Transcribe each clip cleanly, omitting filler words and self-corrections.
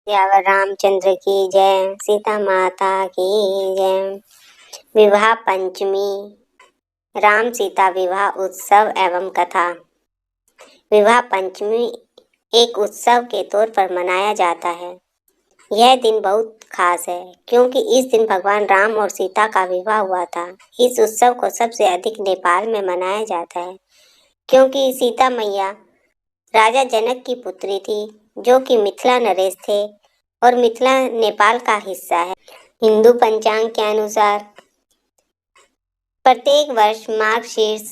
सियावर रामचंद्र की जय, सीता माता की जय। विवाह पंचमी, राम सीता विवाह उत्सव एवं कथा। विवाह पंचमी एक उत्सव के तौर पर मनाया जाता है। यह दिन बहुत खास है क्योंकि इस दिन भगवान राम और सीता का विवाह हुआ था। इस उत्सव को सबसे अधिक नेपाल में मनाया जाता है क्योंकि सीता मैया राजा जनक की पुत्री थी जो कि मिथिला नरेश थे और मिथिला नेपाल का हिस्सा है। हिंदू पंचांग के अनुसार प्रत्येक वर्ष मार्गशीर्ष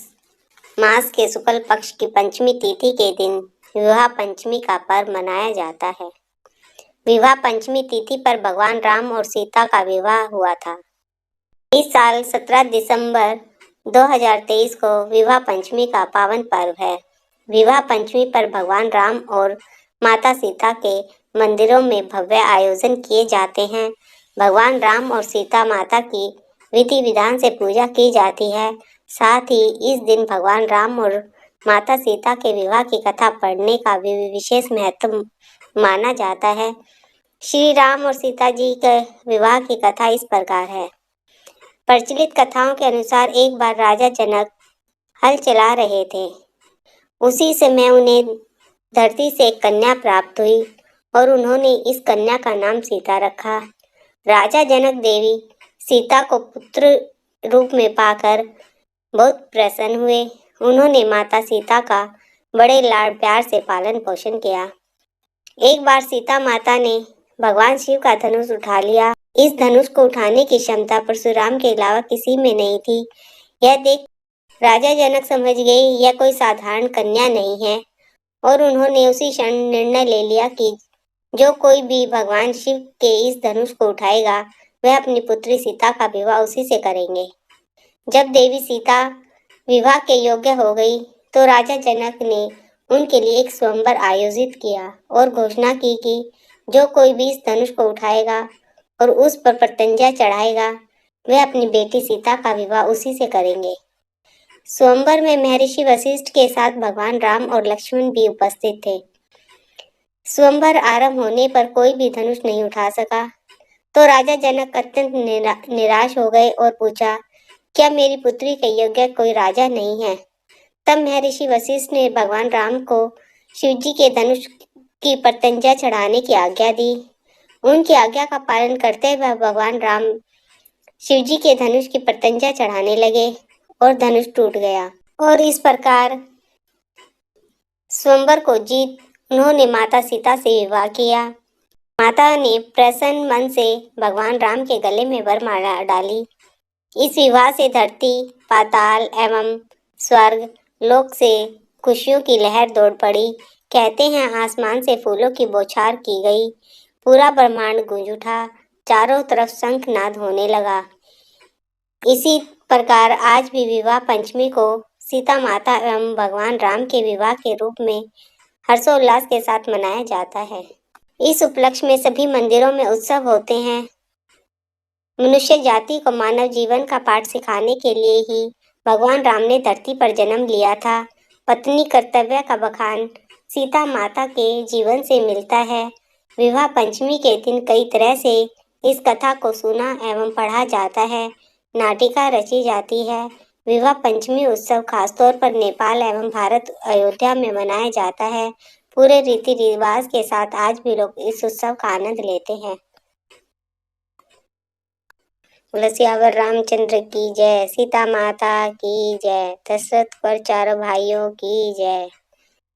मास के शुक्ल पक्ष की पंचमी तिथि के दिन विवाह पंचमी का पर्व मनाया जाता है। विवाह पंचमी तिथि पर भगवान राम और सीता का विवाह हुआ था। इस साल 17 दिसंबर 2023 को विवाह पंचमी का पावन पर्व है। विवाह पंचमी पर भगवान राम और माता सीता के मंदिरों में भव्य आयोजन किए जाते हैं। भगवान राम और सीता माता की विधि विधान से पूजा की जाती है। साथ ही इस दिन भगवान राम और माता सीता के विवाह की कथा पढ़ने का भी विशेष महत्व माना जाता है। श्री राम और सीता जी के विवाह की कथा इस प्रकार है। प्रचलित कथाओं के अनुसार एक बार राजा जनक हल चला रहे थे। उसी समय उन्हें धरती से एक कन्या प्राप्त हुई और उन्होंने इस कन्या का नाम सीता रखा। राजा जनक देवी सीता को पुत्र रूप में पाकर बहुत प्रसन्न हुए। उन्होंने माता सीता का बड़े लाड प्यार से पालन पोषण किया। एक बार सीता माता ने भगवान शिव का धनुष उठा लिया। इस धनुष को उठाने की क्षमता परशुराम के अलावा किसी में नहीं थी। यह देख राजा जनक समझ गए यह कोई साधारण कन्या नहीं है और उन्होंने उसी क्षण निर्णय ले लिया कि जो कोई भी भगवान शिव के इस धनुष को उठाएगा वह अपनी पुत्री सीता का विवाह उसी से करेंगे। जब देवी सीता विवाह के योग्य हो गई तो राजा जनक ने उनके लिए एक स्वयंवर आयोजित किया और घोषणा की कि जो कोई भी इस धनुष को उठाएगा और उस पर प्रत्यंजा चढ़ाएगा वह अपनी बेटी सीता का विवाह उसी से करेंगे। स्वयंवर में महर्षि वशिष्ठ के साथ भगवान राम और लक्ष्मण भी उपस्थित थे। स्वयंवर आरंभ होने पर कोई भी धनुष नहीं उठा सका तो राजा जनक अत्यंत निराश हो गए और पूछा, क्या मेरी पुत्री के योग्य कोई राजा नहीं है? तब महर्षि वशिष्ठ ने भगवान राम को शिवजी के धनुष की प्रत्यंजा चढ़ाने की आज्ञा दी। उनकी आज्ञा का पालन करते हुए भगवान राम शिवजी के धनुष की प्रत्यंजा चढ़ाने लगे और धनुष टूट गया और इस प्रकार स्वयंवर को जीत उन्होंने माता सीता से विवाह किया। माता ने प्रसन्न मन से भगवान राम के गले में वरमाला डाली। इस विवाह से धरती, पाताल एवं स्वर्ग लोक से खुशियों की लहर दौड़ पड़ी। कहते हैं आसमान से फूलों की बौछार की गई, पूरा ब्रह्मांड गूंज उठा, चारों तरफ शंखनाद होने लगा। इसी प्रकार आज भी विवाह पंचमी को सीता माता एवं भगवान राम के विवाह के रूप में हर्षोल्लास के साथ मनाया जाता है। इस उपलक्ष्य में सभी मंदिरों में उत्सव होते हैं। मनुष्य जाति को मानव जीवन का पाठ सिखाने के लिए ही भगवान राम ने धरती पर जन्म लिया था। पत्नी कर्तव्य का बखान सीता माता के जीवन से मिलता है। विवाह पंचमी के दिन कई तरह से इस कथा को सुना एवं पढ़ा जाता है, नाटिका रची जाती है। विवाह पंचमी उत्सव खासतौर पर नेपाल एवं भारत अयोध्या में मनाया जाता है। पूरे रीति रिवाज के साथ आज भी लोग इस उत्सव का आनंद लेते हैं। सियावर रामचंद्र की जय, सीता माता की जय, दशरथ पर चारों भाइयों की जय।